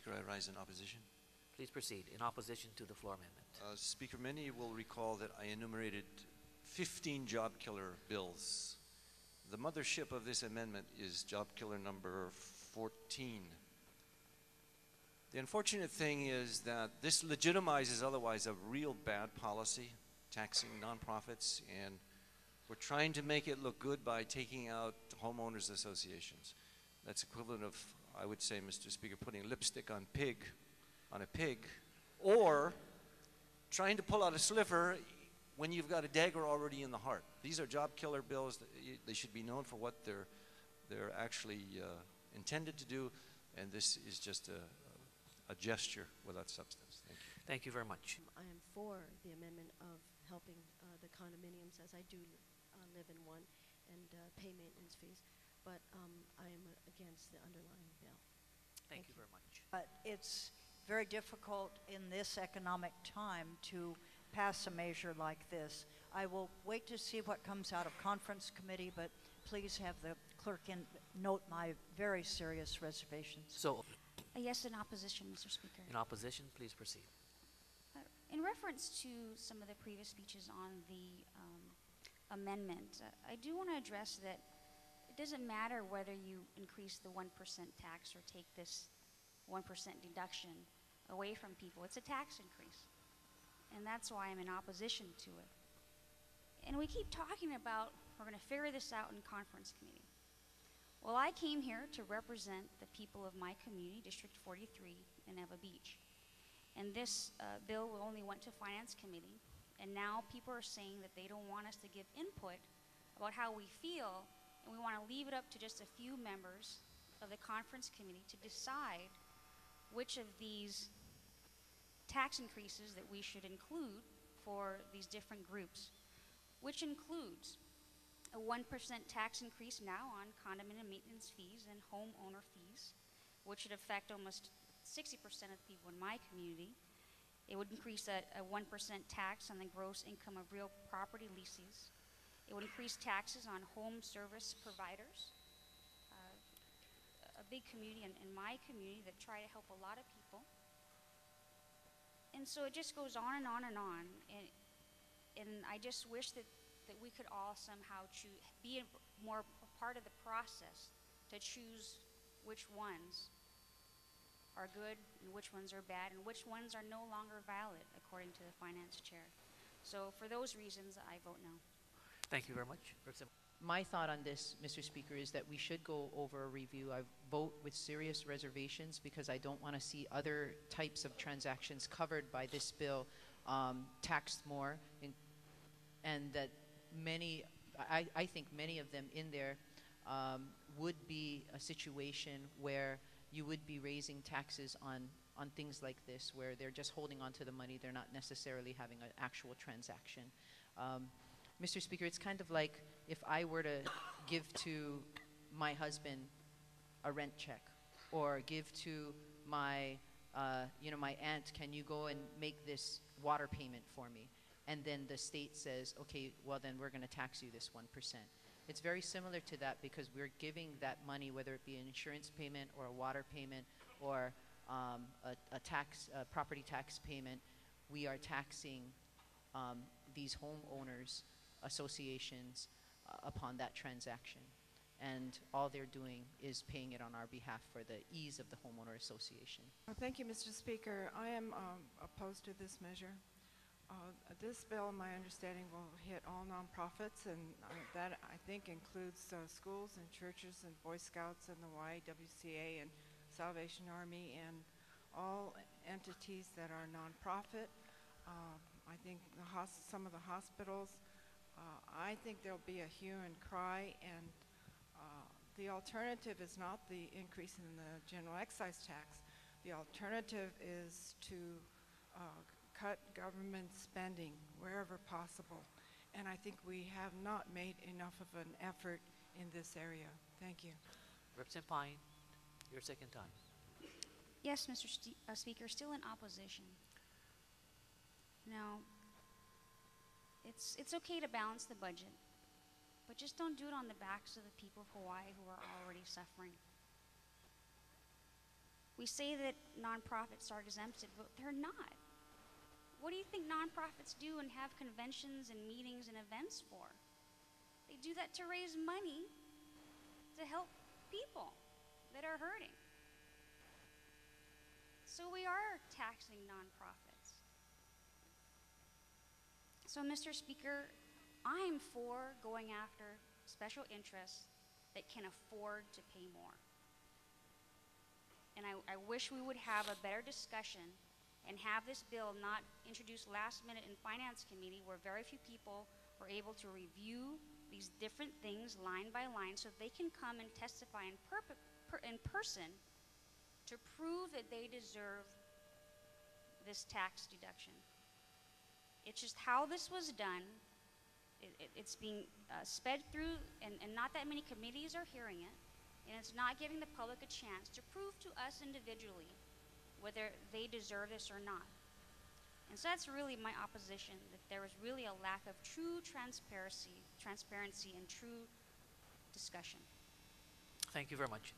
Speaker, I rise in opposition. Please proceed. In opposition to the floor amendment. Speaker, many will recall that I enumerated 15 job killer bills. The mothership of this amendment is job killer number 14. The unfortunate thing is that this legitimizes otherwise a real bad policy, taxing nonprofits, and we're trying to make it look good by taking out homeowners associations. That's equivalent of, I would say, Mr. Speaker, putting lipstick on a pig, or trying to pull out a sliver when you've got a dagger already in the heart. These are job killer bills. They should be known for what they're actually intended to do, and this is just a gesture without substance. Thank you. Thank you very much. I am for the amendment of helping the condominiums, as I do live in one, and pay maintenance fees, but I am against the underlying bill. Thank you very much. But it's very difficult in this economic time to pass a measure like this. I will wait to see what comes out of conference committee, but please have the clerk note my very serious reservations. So, Yes, in opposition, Mr. Speaker. in opposition, please proceed. In reference to some of the previous speeches on the amendment, I do want to address that it doesn't matter whether you increase the 1% tax or take this 1% deduction away from people. It's a tax increase, and that's why I'm in opposition to it. And we keep talking about we're going to figure this out in conference committee. Well, I came here to represent the people of my community, District 43 in Eva Beach. And this bill only went to Finance Committee, and now people are saying that they don't want us to give input about how we feel, and we want to leave it up to just a few members of the conference committee to decide which of these tax increases that we should include for these different groups, which includes a 1% tax increase now on condominium maintenance fees and homeowner fees, which would affect almost 60% of the people in my community. It would increase a 1% tax on the gross income of real property leases. It would increase taxes on home service providers, a big community in my community that try to help a lot of people. And so it just goes on and on and on. And I just wish that we could all somehow be more part of the process to choose which ones are good and which ones are bad and which ones are no longer valid according to the finance chair. So for those reasons, I vote no. Thank you very much. My thought on this, Mr. Speaker, is that we should go over a review. I vote with serious reservations because I don't want to see other types of transactions covered by this bill taxed more, and that I think many of them in there would be a situation where you would be raising taxes on things like this, where they're just holding on to the money, they're not necessarily having an actual transaction. Mr. Speaker, it's kind of like if I were to give to my husband a rent check, or give to my, my aunt, can you go and make this water payment for me? And then the state says, okay, well then we're going to tax you this 1%. It's very similar to that because we're giving that money, whether it be an insurance payment or a water payment or a property tax payment, we are taxing these homeowners associations upon that transaction. And all they're doing is paying it on our behalf for the ease of the homeowner association. Thank you, Mr. Speaker. I am opposed to this measure. This bill, my understanding, will hit all nonprofits, and that I think includes schools and churches and Boy Scouts and the YWCA and Salvation Army and all entities that are nonprofit. I think some of the hospitals. I think there'll be a hue and cry, and the alternative is not the increase in the general excise tax. The alternative is to cut government spending wherever possible. And I think we have not made enough of an effort in this area. Thank you. Representative Pine, your second time. Yes, Mr. Speaker, still in opposition. Now, it's okay to balance the budget, but just don't do it on the backs of the people of Hawaii who are already suffering. We say that nonprofits are exempted, but they're not. What do you think nonprofits do and have conventions and meetings and events for? They do that to raise money to help people that are hurting. So we are taxing nonprofits. So, Mr. Speaker, I'm for going after special interests that can afford to pay more. And I wish we would have a better discussion and have this bill not introduced last minute in Finance Committee, where very few people were able to review these different things line by line so they can come and testify in person to prove that they deserve this tax deduction. It's just how this was done. It's being sped through, and not that many committees are hearing it, and it's not giving the public a chance to prove to us individually whether they deserve this or not. And so that's really my opposition, that there was really a lack of true transparency and true discussion. Thank you very much.